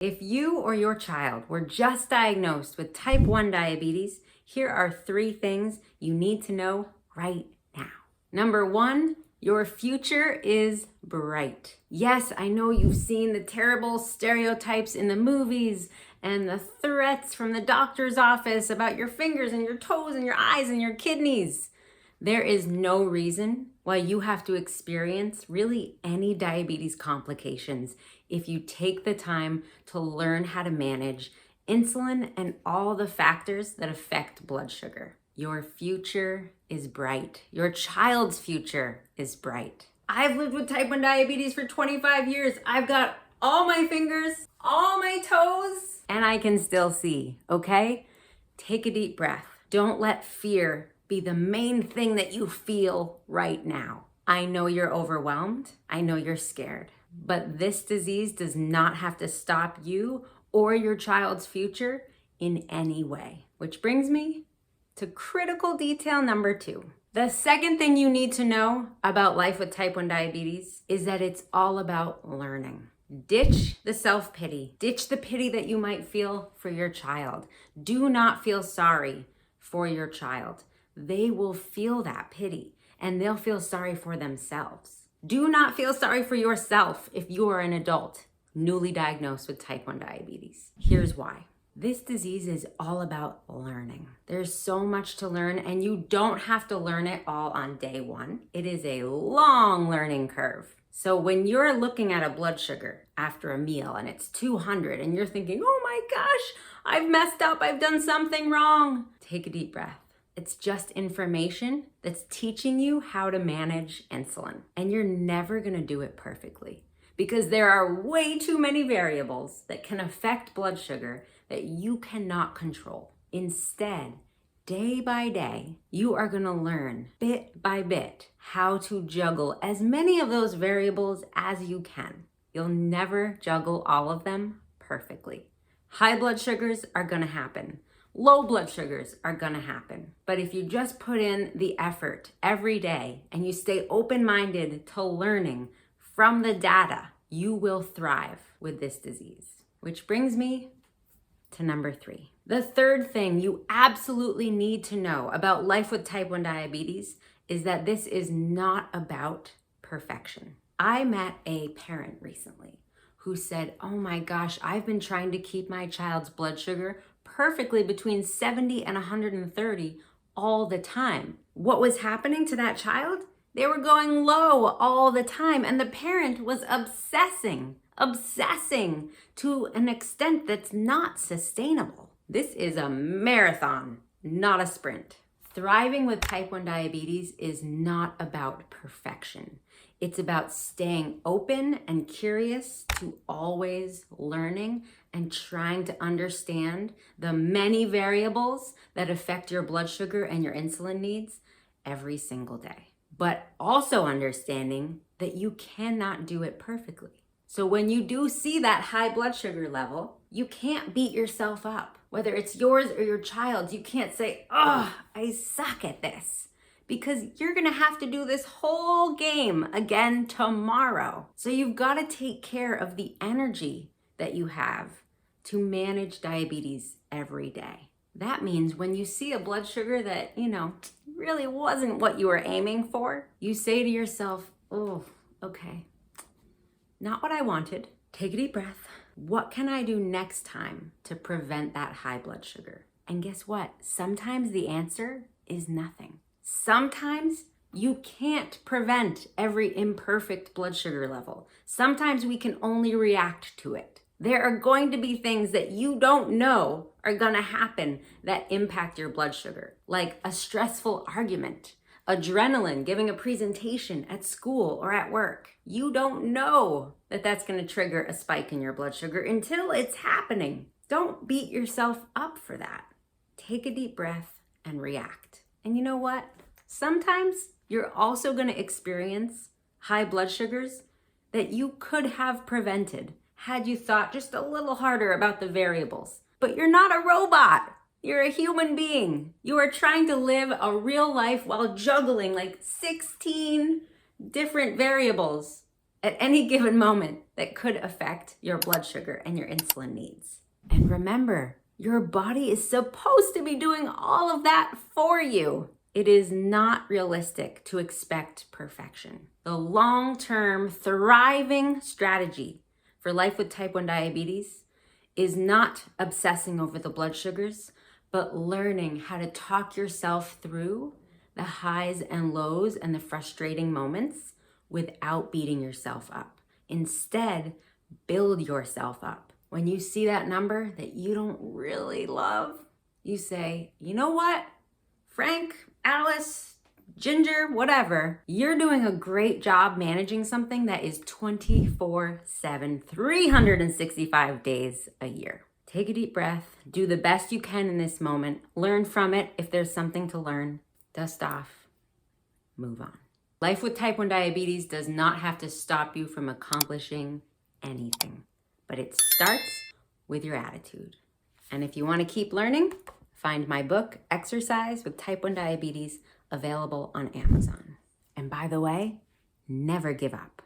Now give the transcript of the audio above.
If you or your child were just diagnosed with type 1 diabetes, here are 3 things you need to know right now. Number 1, your future is bright. Yes, I know you've seen the terrible stereotypes in the movies and the threats from the doctor's office about your fingers and your toes and your eyes and your kidneys. There is no reason why you have to experience really any diabetes complications if you take the time to learn how to manage insulin and all the factors that affect blood sugar. Your future is bright. Your child's future is bright. I've lived with type 1 diabetes for 25 years. I've got all my fingers, all my toes, and I can still see, okay? Take a deep breath. Don't let fear be the main thing that you feel right now. I know you're overwhelmed. I know you're scared. But this disease does not have to stop you or your child's future in any way. Which brings me to critical detail number 2. The second thing you need to know about life with type 1 diabetes is that it's all about learning. Ditch the self-pity. Ditch the pity that you might feel for your child. Do not feel sorry for your child. They will feel that pity and they'll feel sorry for themselves. Do not feel sorry for yourself if you are an adult newly diagnosed with type 1 diabetes. Here's why. This disease is all about learning. There's so much to learn and you don't have to learn it all on day 1. It is a long learning curve. So when you're looking at a blood sugar after a meal and it's 200 and you're thinking, oh my gosh, I've messed up, I've done something wrong. Take a deep breath. It's just information that's teaching you how to manage insulin. And you're never gonna do it perfectly because there are way too many variables that can affect blood sugar that you cannot control. Instead, day by day, you are gonna learn bit by bit how to juggle as many of those variables as you can. You'll never juggle all of them perfectly. High blood sugars are gonna happen. Low blood sugars are gonna happen. But if you just put in the effort every day and you stay open-minded to learning from the data, you will thrive with this disease. Which brings me to number 3. The third thing you absolutely need to know about life with type 1 diabetes is that this is not about perfection. I met a parent recently who said, oh my gosh, I've been trying to keep my child's blood sugar perfectly between 70 and 130 all the time. What was happening to that child? They were going low all the time and the parent was obsessing to an extent that's not sustainable. This is a marathon, not a sprint. Thriving with type 1 diabetes is not about perfection. It's about staying open and curious to always learning and trying to understand the many variables that affect your blood sugar and your insulin needs every single day. But also understanding that you cannot do it perfectly. So when you do see that high blood sugar level, you can't beat yourself up. Whether it's yours or your child's, you can't say, oh, I suck at this. Because you're gonna have to do this whole game again tomorrow. So you've gotta take care of the energy that you have to manage diabetes every day. That means when you see a blood sugar that, really wasn't what you were aiming for, you say to yourself, oh, okay, not what I wanted. Take a deep breath. What can I do next time to prevent that high blood sugar? And guess what? Sometimes the answer is nothing. Sometimes you can't prevent every imperfect blood sugar level. Sometimes we can only react to it. There are going to be things that you don't know are gonna happen that impact your blood sugar, like a stressful argument, adrenaline, giving a presentation at school or at work. You don't know that that's gonna trigger a spike in your blood sugar until it's happening. Don't beat yourself up for that. Take a deep breath and react. And you know what? Sometimes you're also gonna experience high blood sugars that you could have prevented had you thought just a little harder about the variables. But you're not a robot. You're a human being. You are trying to live a real life while juggling like 16 different variables at any given moment that could affect your blood sugar and your insulin needs. And remember, your body is supposed to be doing all of that for you. It is not realistic to expect perfection. The long-term thriving strategy for life with type 1 diabetes is not obsessing over the blood sugars, but learning how to talk yourself through the highs and lows and the frustrating moments without beating yourself up. Instead, build yourself up. When you see that number that you don't really love, you say, you know what, Frank, Alice, Ginger, whatever, you're doing a great job managing something that is 24/7, 365 days a year. Take a deep breath, do the best you can in this moment, learn from it if there's something to learn, dust off, move on. Life with type 1 diabetes does not have to stop you from accomplishing anything, but it starts with your attitude. And if you want to keep learning, find my book, Exercise with Type 1 Diabetes, available on Amazon. And by the way, never give up.